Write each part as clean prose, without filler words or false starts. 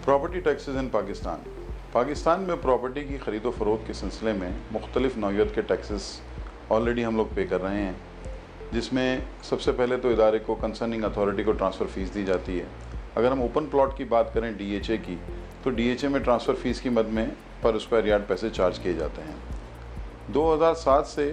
Property taxes इन पाकिस्तान में property की ख़रीदो फ़रोख्त के सिलसिले में मुख्तलिफ़ नौइयत के टैक्सेस ऑलरेडी हम लोग पे कर रहे हैं, जिसमें सबसे पहले तो इदारे को कंसर्निंग अथॉरिटी को ट्रांसफ़र फ़ीस दी जाती है। अगर हम ओपन प्लॉट की बात करें DHA की, तो DHA में ट्रांसफ़र फ़ीस की मद में पर स्क्वायर यार्ड पैसे चार्ज किए जाते हैं। 2007 से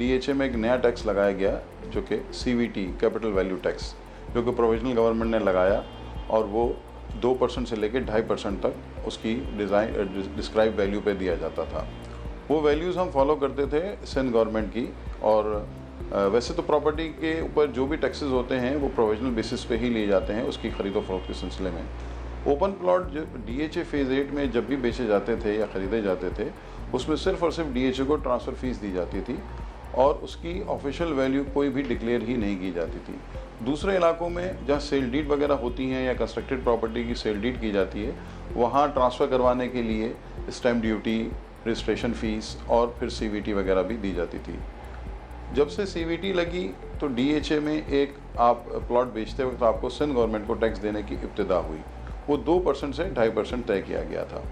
DHA में एक नया टैक्स लगाया गया जो कि CVT कैपिटल वैल्यू टैक्स, जो कि प्रोविजनल गवर्नमेंट ने लगाया, और वो 2% से लेकर 2.5% तक उसकी डिस्क्राइब वैल्यू पे दिया जाता था। वो वैल्यूज़ हम फॉलो करते थे सिंध गवर्नमेंट की। और वैसे तो प्रॉपर्टी के ऊपर जो भी टैक्सेस होते हैं वो प्रोविजनल बेसिस पे ही लिए जाते हैं उसकी ख़रीदो फरोख्त के सिलसिले में। ओपन प्लॉट DHA फेज़ 8 में जब भी बेचे जाते थे या ख़रीदे जाते थे, उसमें सिर्फ़ और सिर्फ DHA को ट्रांसफ़र फ़ीस दी जाती थी और उसकी ऑफिशियल वैल्यू कोई भी डिक्लेयर ही नहीं की जाती थी। दूसरे इलाकों में जहाँ सेल डीड वगैरह होती हैं या कंस्ट्रक्टेड प्रॉपर्टी की सेल डीड की जाती है, वहाँ ट्रांसफ़र करवाने के लिए स्टैम्प ड्यूटी, रजिस्ट्रेशन फ़ीस और फिर CVT वगैरह भी दी जाती थी। जब से CVT लगी तो DHA में एक आप प्लॉट बेचते वक्त आपको सिंध गवर्नमेंट को टैक्स देने की इब्तिदा हुई। वो 2% से 2.5% तय किया गया था।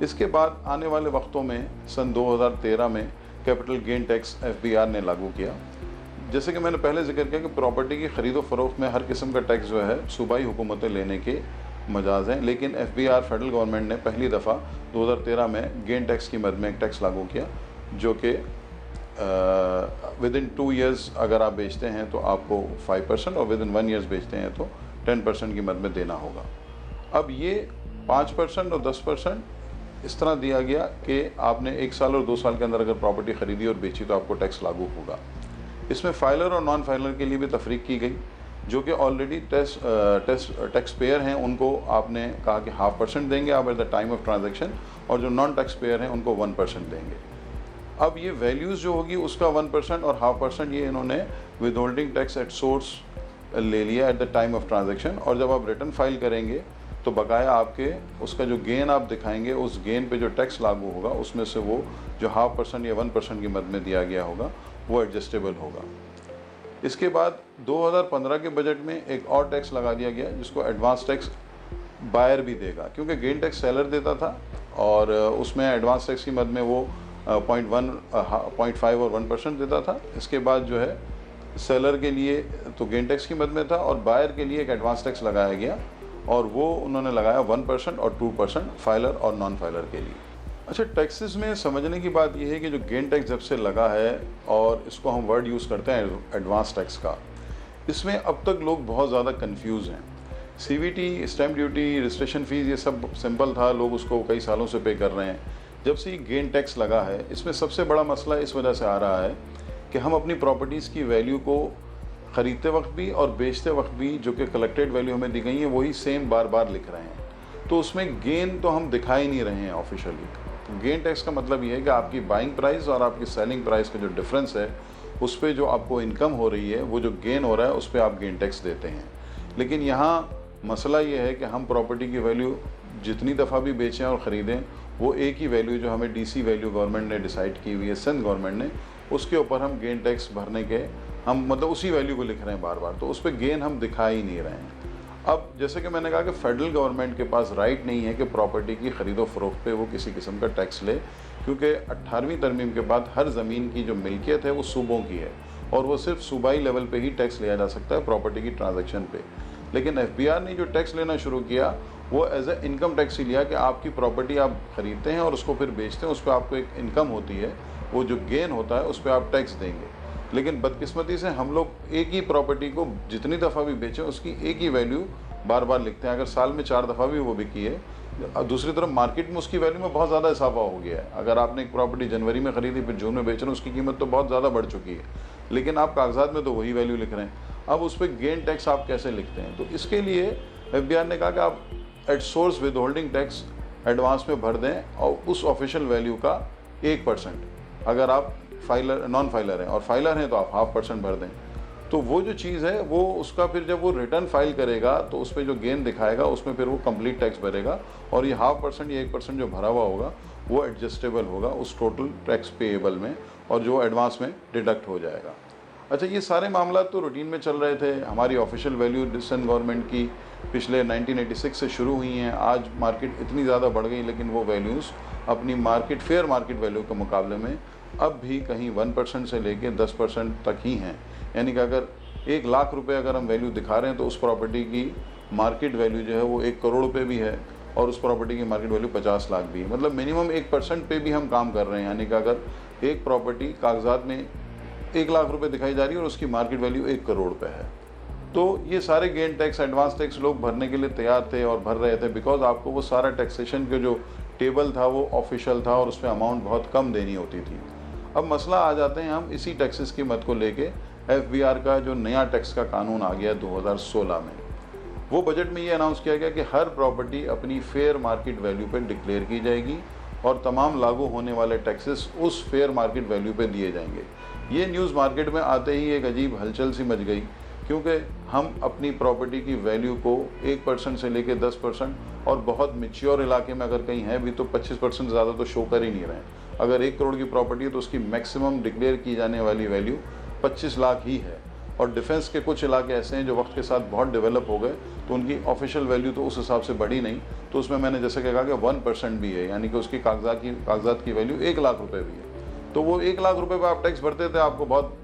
इसके बाद आने वाले वक्तों में सन 2013 में कैपिटल गेन टैक्स FBR ने लागू किया। जैसे कि मैंने पहले जिक्र किया कि प्रॉपर्टी की ख़रीदो फरोख्त में हर किस्म का टैक्स जो है सूबाई हुकूमतें लेने के मजाज हैं, लेकिन FBR फेडरल गवर्नमेंट ने पहली दफ़ा 2013 में गेन टैक्स की मद में एक टैक्स लागू किया, जो कि विदिन 2 ईयर्स अगर आप बेचते हैं तो आपको 5% और विदिन 1 ईयर्स बेचते हैं तो 10% की मद में देना होगा। अब ये 5% और 10% इस तरह दिया गया कि आपने 1 साल और 2 साल के अंदर अगर प्रॉपर्टी ख़रीदी और बेची तो आपको टैक्स लागू होगा। इसमें फाइलर और नॉन फाइलर के लिए भी तफरीक की गई। जो कि ऑलरेडी टैक्स पेयर हैं उनको आपने कहा कि 0.5% देंगे आप at the time of transaction, और जो नॉन टैक्स पेयर हैं उनको 1% देंगे। अब ये वैल्यूज़ जो होगी उसका 1% और 0.5% ये इन्होंने with holding tax at source ले लिया at the time of transaction. और जब आप रिटर्न फाइल करेंगे तो बकाया आपके उसका जो गेन आप दिखाएंगे, उस गेन पे जो टैक्स लागू होगा उसमें से वो जो 0.5% या 1% की मद में दिया गया होगा वो एडजस्टेबल होगा। इसके बाद 2015 के बजट में एक और टैक्स लगा दिया गया जिसको एडवांस टैक्स बायर भी देगा, क्योंकि गेन टैक्स सेलर देता था और उसमें एडवांस टैक्स की मद में वो 0.5 और 1% देता था। इसके बाद जो है सेलर के लिए तो गेन टैक्स की मद में था और बायर के लिए एक एडवांस टैक्स लगाया गया, और वो उन्होंने लगाया 1% और 2% फाइलर और नॉन फाइलर के लिए। अच्छा, टैक्सेस में समझने की बात यह है कि जो गेन टैक्स जब से लगा है और इसको हम वर्ड यूज़ करते हैं एडवांस टैक्स का, इसमें अब तक लोग बहुत ज़्यादा कंफ्यूज हैं। CVT, stamp duty, registration fees ये सब सिंपल था, लोग उसको कई सालों से पे कर रहे हैं। जब से गेन टैक्स लगा है, इसमें सबसे बड़ा मसला इस वजह से आ रहा है कि हम अपनी प्रॉपर्टीज़ की वैल्यू को ख़रीदते वक्त भी और बेचते वक्त भी जो कि कलेक्टेड वैल्यू हमें दी गई है वही सेम बार बार लिख रहे हैं, तो उसमें गेन तो हम दिखा ही नहीं रहे हैं ऑफिशियली। गेन टैक्स का मतलब ये है कि आपकी बाइंग प्राइस और आपकी सेलिंग प्राइस का जो डिफरेंस है उस पर जो आपको इनकम हो रही है, वो जो गेन हो रहा है उस पर आप गेन टैक्स देते हैं। लेकिन यहाँ मसला ये है कि हम प्रॉपर्टी की वैल्यू जितनी दफ़ा भी बेचें और ख़रीदें, वो एक ही वैल्यू जो हमें DC वैल्यू गवर्नमेंट ने डिसाइड की हुई है, सिंध गवर्नमेंट ने, उसके ऊपर हम गेन टैक्स भरने के हम मतलब उसी वैल्यू को लिख रहे हैं बार बार, तो उस पर गेन हम दिखा ही नहीं रहे हैं। अब जैसे कि मैंने कहा कि फेडरल गवर्नमेंट के पास राइट नहीं है कि प्रॉपर्टी की ख़रीदो फरोख्त पे वो किसी किस्म का टैक्स ले, क्योंकि 18वीं तरमीम के बाद हर ज़मीन की जो मिल्कियत है वो सूबों की है और वो सिर्फ सूबाई लेवल पे ही टैक्स लिया जा सकता है प्रॉपर्टी की ट्रांजैक्शन पे। लेकिन FBR ने जो टैक्स लेना शुरू किया वो एज ए इनकम टैक्स ही लिया कि आपकी प्रॉपर्टी आप ख़रीदते हैं और उसको फिर बेचते हैं, उस पर आपको एक इनकम होती है, वो जो गेन होता है उस पर आप टैक्स देंगे। लेकिन बदकिस्मती से हम लोग एक ही प्रॉपर्टी को जितनी दफ़ा भी बेचें उसकी एक ही वैल्यू बार बार लिखते हैं। अगर साल में 4 दफ़ा भी वो बिकी है, दूसरी तरफ मार्केट में उसकी वैल्यू में बहुत ज़्यादा इजाफा हो गया है। अगर आपने एक प्रॉपर्टी जनवरी में ख़रीदी फिर जून में बेच रहे हैं, उसकी कीमत तो बहुत ज़्यादा बढ़ चुकी है, लेकिन आप कागजात में तो वही वैल्यू लिख रहे हैं। अब उस पर गेन टैक्स आप कैसे लिखते हैं? तो इसके लिए FBR ने कहा कि आप at source with holding tax advance में भर दें और उस ऑफिशियल वैल्यू का 1% अगर आप फाइलर नॉन फाइलर हैं, और फाइलर हैं तो आप 0.5% भर दें। तो वो जो चीज़ है वो उसका फिर जब वो रिटर्न फाइल करेगा तो उस पर जो गेन दिखाएगा उसमें फिर वो कंप्लीट टैक्स भरेगा, और ये 0.5% या 1% जो भरा हुआ होगा वो एडजस्टेबल होगा उस टोटल टैक्स पेएबल में, और जो एडवांस में डिडक्ट हो जाएगा। अच्छा, ये सारे मामला तो रूटीन में चल रहे थे। हमारी ऑफिशियल वैल्यू सिंध गवर्नमेंट की पिछले 1986 से शुरू हुई हैं। आज मार्केट इतनी ज़्यादा बढ़ गई, लेकिन वो वैल्यूज़ अपनी फेयर मार्केट वैल्यू के मुकाबले में अब भी कहीं 1% से लेके 10% तक ही हैं। यानी कि अगर 1 लाख रुपए अगर हम वैल्यू दिखा रहे हैं तो उस प्रॉपर्टी की मार्केट वैल्यू जो है वो 1 करोड़ रुपये भी है और उस प्रॉपर्टी की मार्केट वैल्यू 50 लाख भी है। मतलब मिनिमम 1% पे भी हम काम कर रहे हैं। यानी कि अगर एक प्रॉपर्टी कागजात में 1 लाख रुपए दिखाई जा रही है और उसकी मार्केट वैल्यू 1 करोड़ रुपये है, तो ये सारे गेन टैक्स, एडवांस टैक्स लोग भरने के लिए तैयार थे और भर रहे थे, बिकॉज आपको वो सारा टैक्सेशन के जो टेबल था वो ऑफिशियल था और उस पर अमाउंट बहुत कम देनी होती थी। अब मसला आ जाते हैं हम इसी टैक्सेस की मद को लेके FBR का जो नया टैक्स का कानून आ गया 2016 में। वो बजट में ये अनाउंस किया गया कि हर प्रॉपर्टी अपनी फेयर मार्केट वैल्यू पर डिक्लेयर की जाएगी और तमाम लागू होने वाले टैक्सेस उस फेयर मार्केट वैल्यू पे दिए जाएंगे। ये न्यूज़ मार्केट में आते ही एक अजीब हलचल सी मच गई, क्योंकि हम अपनी प्रॉपर्टी की वैल्यू को 1% से लेके 10% और बहुत मैच्योर इलाके में अगर कहीं है भी तो 25% ज़्यादा तो शो कर ही नहीं रहे हैं। अगर 1 करोड़ की प्रॉपर्टी है तो उसकी मैक्सिमम डिक्लेयर की जाने वाली वैल्यू 25 लाख ही है। और डिफेंस के कुछ इलाके ऐसे हैं जो वक्त के साथ बहुत डेवलप हो गए, तो उनकी ऑफिशियल वैल्यू तो उस हिसाब से बढ़ी नहीं, तो उसमें मैंने जैसे कहा कि 1% भी है, यानी कि उसकी कागजात की वैल्यू 1 लाख रुपये भी है। तो वो 1 लाख रुपये पर आप टैक्स भरते थे, आपको बहुत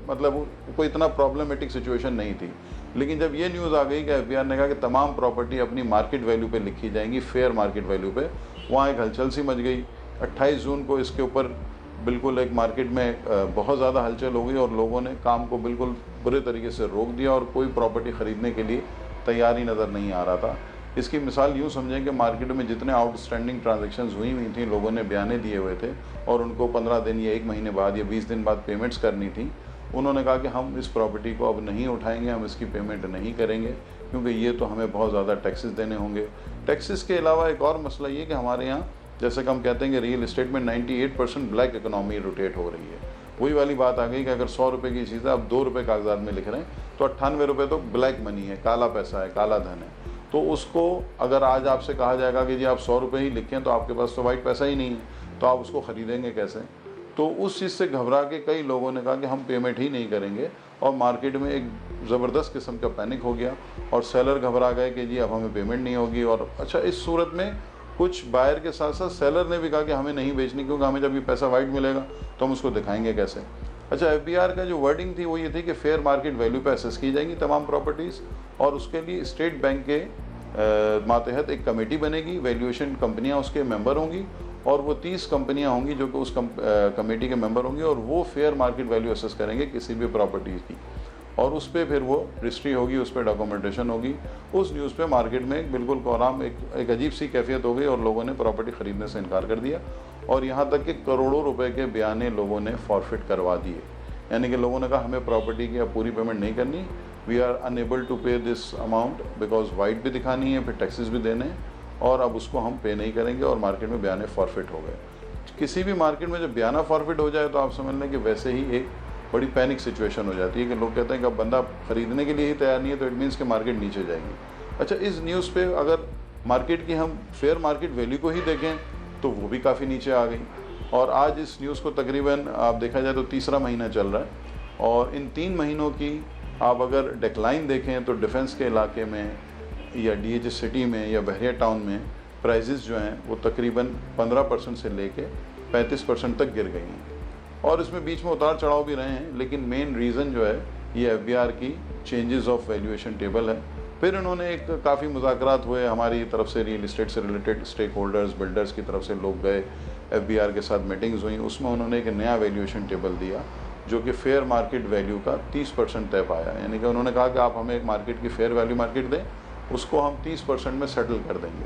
मतलब कोई इतना प्रॉब्लमेटिक सिचुएशन नहीं थी। लेकिन जब ये न्यूज़ आ गई कि FBR ने कहा कि तमाम प्रॉपर्टी अपनी मार्केट वैल्यू पे लिखी जाएंगी, फेयर मार्केट वैल्यू पे, वहाँ एक हलचल सी मच गई। 28 जून को इसके ऊपर बिल्कुल एक मार्केट में बहुत ज़्यादा हलचल हो गई और लोगों ने काम को बिल्कुल बुरे तरीके से रोक दिया और कोई प्रॉपर्टी ख़रीदने के लिए तैयार ही नज़र नहीं आ रहा था। इसकी मिसाल यूँ समझें कि मार्केट में जितने आउटस्टैंडिंग ट्रांजैक्शंस हुई थी, लोगों ने बयाने दिए हुए थे और उनको 15 दिन या 1 महीने बाद या 20 दिन बाद पेमेंट्स करनी थी। उन्होंने कहा कि हम इस प्रॉपर्टी को अब नहीं उठाएंगे, हम इसकी पेमेंट नहीं करेंगे, क्योंकि ये तो हमें बहुत ज़्यादा टैक्सेस देने होंगे। टैक्सेस के अलावा एक और मसला ये कि हमारे यहाँ जैसे कि हम कहते हैं कि रियल इस्टेट में 98% ब्लैक इकोनॉमी रोटेट हो रही है। वही वाली बात आ गई कि अगर 100 रुपये की चीज़ है, आप 2 रुपये कागजात में लिख रहे हैं, तो 98 रुपये तो ब्लैक मनी है, काला पैसा है, काला धन है। तो उसको अगर आज आपसे कहा जाएगा कि जी आप 100 रुपये ही लिखें, तो आपके पास तो वाइट पैसा ही नहीं है, तो आप उसको ख़रीदेंगे कैसे? तो उस चीज़ से घबरा के कई लोगों ने कहा कि हम पेमेंट ही नहीं करेंगे और मार्केट में एक ज़बरदस्त किस्म का पैनिक हो गया और सेलर घबरा गए कि जी अब हमें पेमेंट नहीं होगी। और अच्छा, इस सूरत में कुछ बायर के साथ साथ सेलर ने भी कहा कि हमें नहीं बेचनी, क्योंकि हमें जब ये पैसा वाइट मिलेगा तो हम उसको दिखाएंगे कैसे। अच्छा, FBR का जो वर्डिंग थी वो ये थी कि फेयर मार्केट वैल्यू पे असेस की जाएंगी तमाम प्रॉपर्टीज़ और उसके लिए स्टेट बैंक के मातहत एक कमेटी बनेगी, वैल्यूएशन कंपनियाँ उसके मेंबर होंगी और वो 30 कंपनियां होंगी जो कि उस कमेटी के मेंबर होंगी और वो फेयर मार्केट वैल्यू असेस करेंगे किसी भी प्रॉपर्टी की और उस पर फिर वो रजिस्ट्री होगी, उस पर डॉक्यूमेंटेशन होगी। उस न्यूज़ पे मार्केट में बिल्कुल कोराम एक अजीब सी कैफियत हो गई और लोगों ने प्रॉपर्टी ख़रीदने से इनकार कर दिया और यहाँ तक कि करोड़ों रुपए के बयाने लोगों ने फॉरफिट करवा दिए। यानी कि लोगों ने कहा हमें प्रॉपर्टी की अब पूरी पेमेंट नहीं करनी, वी आर अनएबल टू पे दिस अमाउंट बिकॉज वाइट भी दिखानी है, फिर टैक्सेस भी देने हैं और अब उसको हम पे नहीं करेंगे और मार्केट में बयाने फॉरफिट हो गए। किसी भी मार्केट में जब बयाना फॉरफिट हो जाए तो आप समझ लें कि वैसे ही एक बड़ी पैनिक सिचुएशन हो जाती है कि लोग कहते हैं कि अब बंदा ख़रीदने के लिए ही तैयार नहीं है, तो इट मीन्स कि मार्केट नीचे जाएगी। अच्छा, इस न्यूज़ पे अगर मार्केट की हम फेयर मार्केट वैल्यू को ही देखें तो वो भी काफ़ी नीचे आ गई और आज इस न्यूज़ को तकरीबन आप देखा जाए तो तीसरा महीना चल रहा है और इन 3 महीनों की आप अगर डिक्लाइन देखें तो डिफेंस के इलाके में या DH सिटी में या बहरिया टाउन में प्राइजेज़ जो हैं वो तकरीबन 15% से लेके 35% तक गिर गई हैं और इसमें बीच में उतार चढ़ाव भी रहे हैं, लेकिन मेन रीज़न जो है ये FBR की चेंजेस ऑफ वैल्यूएशन टेबल है। फिर इन्होंने एक काफ़ी मुज़ाकरात हुए हमारी तरफ से, रियल इस्टेट से रिलेटेड स्टेक होल्डर्स, बिल्डर्स की तरफ से लोग गए, FBR के साथ मीटिंग्स हुई, उसमें उन्होंने एक नया वैल्यूएशन टेबल दिया जो कि फेयर मार्केट वैल्यू का 30% तय पाया। यानी कि उन्होंने कहा कि आप हमें एक मार्केट की फेयर वैल्यू मार्केट दें, उसको हम 30% में सेटल कर देंगे।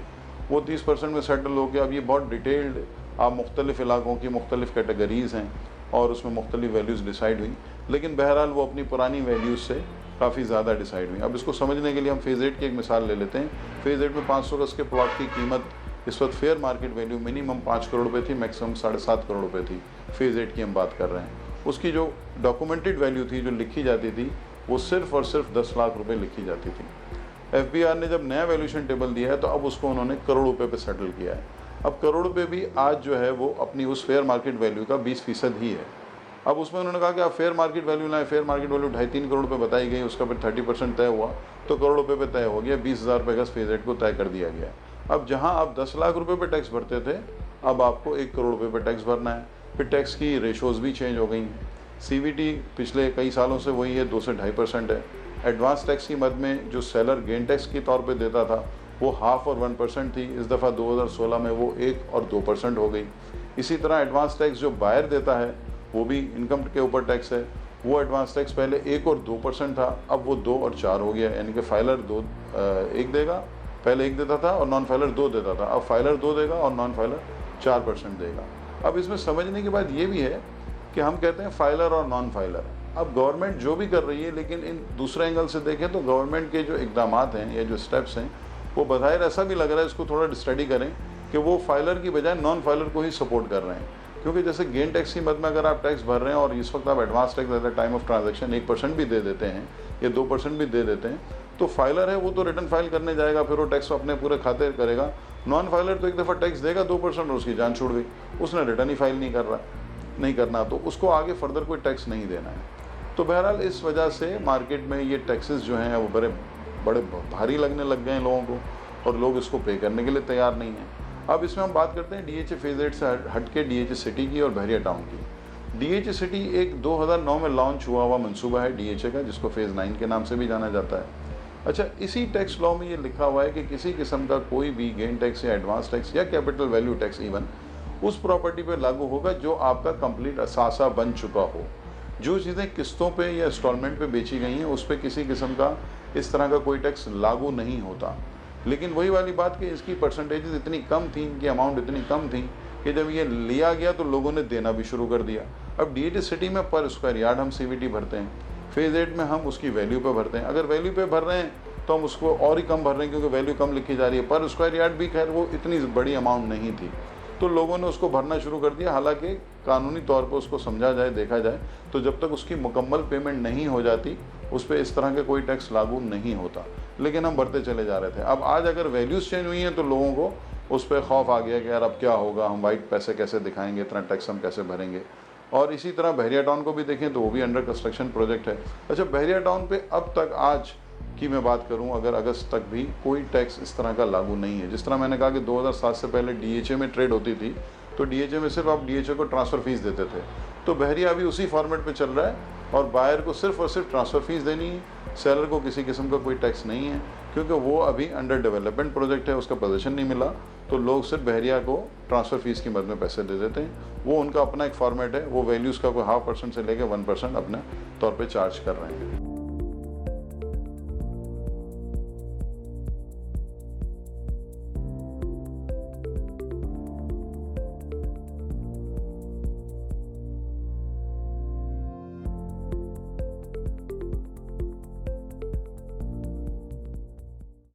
वो 30% में सेटल हो गया। अब ये बहुत डिटेल्ड, आप मुख्तलिफ़ इलाकों की मुख्तलिफ़ कैटेगरीज़ हैं और उसमें मुख्तलिफ़ वैल्यूज़ डिसाइड हुई, लेकिन बहरहाल वो अपनी पुरानी वैल्यूज़ से काफ़ी ज़्यादा डिसाइड हुई। अब इसको समझने के लिए हम फेज़ 8 की एक मिसाल ले लेते हैं। फेज़ 8 में 500 गज़ के प्लॉट की कीमत इस वक्त fair market value minimum 5 crore रुपये थी, मैक्सिमम 7.5 करोड़ रुपये थी। फेज़ 8 की हम बात कर रहे हैं। उसकी जो डॉक्यूमेंटेड वैल्यू थी, जो लिखी जाती थी, वो सिर्फ़ और सिर्फ 10 लाख रुपये लिखी जाती थी। FBR ने जब नया वैल्यूएशन टेबल दिया है तो अब उसको उन्होंने करोड़ रुपए पे सेटल किया है। अब करोड़ रुपए भी आज जो है वो अपनी उस फेयर मार्केट वैल्यू का 20% ही है। अब उसमें उन्होंने कहा कि आप फेयर मार्केट वैल्यू लाएं, फेयर मार्केट वैल्यू 2.5-3 करोड़ रुपये बताई गई, उसका फिर 30% तय हुआ तो करोड़ रुपये पे तय हो गया, 20,000 रुपये गज फेज रेट को तय कर दिया गया। अब जहां आप 10 लाख रुपए पे टैक्स भरते थे, अब आपको 1 करोड़ रुपए पे टैक्स भरना है। फिर टैक्स की रेशोज़ भी चेंज हो गई हैं। CVT पिछले कई सालों से वही है, 2 से 2.5% है। एडवांस टैक्स की मद में जो सेलर गेन टैक्स के तौर पे देता था वो 0.5 और 1% थी, इस दफ़ा 2016 में वो 1 और 2% हो गई। इसी तरह एडवांस टैक्स जो बायर देता है वो भी इनकम के ऊपर टैक्स है, वो एडवांस टैक्स पहले 1 और 2% था, अब वो 2 और 4 हो गया, यानी कि फाइलर 1 देगा, पहले 1 देता था और नॉन फाइलर 2 देता था, अब फाइलर 2 देगा और नॉन फाइलर 4% देगा। अब इसमें समझने की बात ये भी है कि हम कहते हैं फाइलर और नॉन फाइलर, अब गवर्नमेंट जो भी कर रही है, लेकिन इन दूसरे एंगल से देखें तो गवर्नमेंट के जो इकदाम हैं या जो स्टेप्स हैं वो बज़ाहिर ऐसा भी लग रहा है, इसको थोड़ा स्टडी करें कि वो फाइलर की बजाय नॉन फाइलर को ही सपोर्ट कर रहे हैं। क्योंकि जैसे गेन टैक्स की मद में अगर आप टैक्स भर रहे हैं और इस वक्त आप advance tax at the time of transaction 1% भी दे देते हैं या 2% भी दे देते हैं, तो फाइलर है वो तो रिटर्न फाइल करने जाएगा, फिर वो टैक्स अपने पूरे खाते करेगा। नॉन फाइलर तो एक दफ़ा टैक्स देगा 2% और उसकी जान छूट गई, उसने रिटर्न ही फाइल नहीं करना, तो उसको आगे फर्दर कोई टैक्स नहीं देना है। तो बहरहाल इस वजह से मार्केट में ये टैक्सेस जो हैं वो बड़े भारी लगने लग गए हैं लोगों को, और लोग इसको पे करने के लिए तैयार नहीं हैं। अब इसमें हम बात करते हैं DHA फेज रेट से हट के DHA सिटी की और बहरिया टाउन की। DHA सिटी एक 2009 में लॉन्च हुआ मंसूबा है DHA का, जिसको फेज़ 9 के नाम से भी जाना जाता है। अच्छा, इसी टैक्स लॉ में ये लिखा हुआ है कि किसी किस्म का कोई भी गेन टैक्स या एडवांस टैक्स या कैपिटल वैल्यू टैक्स इवन उस प्रॉपर्टी पर लागू होगा जो आपका कंप्लीट असासा बन चुका हो। जो चीज़ें किस्तों पे या इंस्टॉलमेंट पे बेची गई हैं उस पर किसी किस्म का इस तरह का कोई टैक्स लागू नहीं होता। लेकिन वही वाली बात कि इसकी परसेंटेजेस इतनी कम थी, इनकी अमाउंट इतनी कम थी कि जब ये लिया गया तो लोगों ने देना भी शुरू कर दिया। अब DHA सिटी में पर स्क्वायर यार्ड हम CVT भरते हैं, फेज 8 में हम उसकी वैल्यू पे भरते हैं। अगर वैल्यू पे भर रहे हैं तो हम उसको और ही कम भर रहे हैं क्योंकि वैल्यू कम लिखी जा रही है। पर स्क्वायर यार्ड भी खैर वो इतनी बड़ी अमाउंट नहीं थी, तो लोगों ने उसको भरना शुरू कर दिया। हालांकि कानूनी तौर पर उसको समझा जाए, देखा जाए तो जब तक उसकी मुकम्मल पेमेंट नहीं हो जाती उस पर इस तरह के कोई टैक्स लागू नहीं होता, लेकिन हम भरते चले जा रहे थे। अब आज अगर वैल्यूज़ चेंज हुई हैं तो लोगों को उस पर खौफ आ गया कि यार अब क्या होगा, हम वाइट पैसे कैसे दिखाएंगे, इतना टैक्स हम कैसे भरेंगे। और इसी तरह बहरिया टाउन को भी देखें तो वो भी अंडर कंस्ट्रक्शन प्रोजेक्ट है। अच्छा, बहरिया टाउन पे अब तक आज की मैं बात करूं, अगर अगस्त तक भी कोई टैक्स इस तरह का लागू नहीं है। जिस तरह मैंने कहा कि 2007 से पहले DHA में ट्रेड होती थी तो DHA में सिर्फ आप DHA को ट्रांसफ़र फीस देते थे, तो बहरिया अभी उसी फॉर्मेट पे चल रहा है और बायर को सिर्फ और सिर्फ ट्रांसफ़र फीस देनी है। सेलर को किसी किस्म का कोई टैक्स नहीं है क्योंकि वो अभी अंडर डेवलपमेंट प्रोजेक्ट है, उसका पोजीशन नहीं मिला, तो लोग सिर्फ बहरिया को ट्रांसफ़र फीस की मद में पैसे दे देते हैं। वो उनका अपना एक फॉर्मेट है, वो वैल्यूज़ का कोई 0.5% से लेकर 1% अपने तौर पे चार्ज कर रहे हैं।